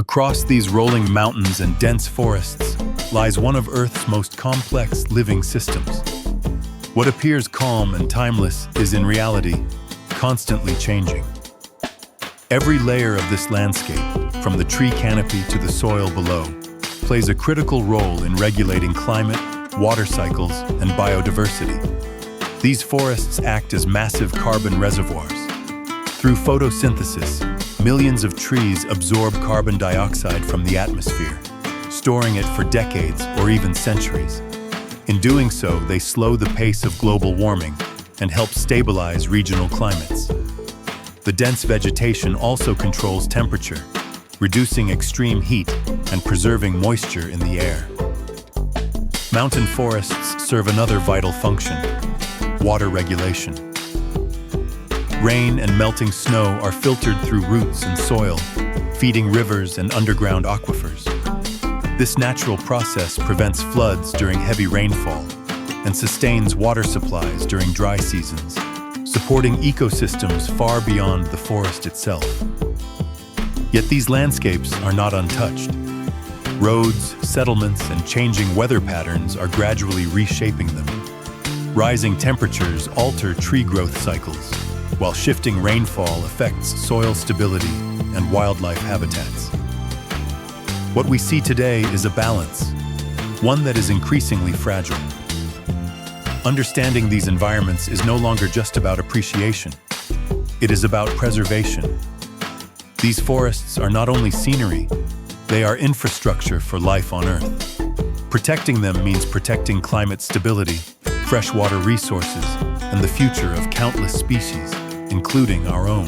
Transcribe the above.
Across these rolling mountains and dense forests lies one of Earth's most complex living systems. What appears calm and timeless is in reality constantly changing. Every layer of this landscape, from the tree canopy to the soil below, plays a critical role in regulating climate, water cycles, and biodiversity. These forests act as massive carbon reservoirs. Through photosynthesis, millions of trees absorb carbon dioxide from the atmosphere, storing it for decades or even centuries. In doing so, they slow the pace of global warming and help stabilize regional climates. The dense vegetation also controls temperature, reducing extreme heat and preserving moisture in the air. Mountain forests serve another vital function: water regulation. Rain and melting snow are filtered through roots and soil, feeding rivers and underground aquifers. This natural process prevents floods during heavy rainfall and sustains water supplies during dry seasons, supporting ecosystems far beyond the forest itself. Yet these landscapes are not untouched. Roads, settlements, and changing weather patterns are gradually reshaping them. Rising temperatures alter tree growth cycles, while shifting rainfall affects soil stability and wildlife habitats. What we see today is a balance, one that is increasingly fragile. Understanding these environments is no longer just about appreciation. It is about preservation. These forests are not only scenery, they are infrastructure for life on Earth. Protecting them means protecting climate stability, freshwater resources, and the future of countless species, including our own.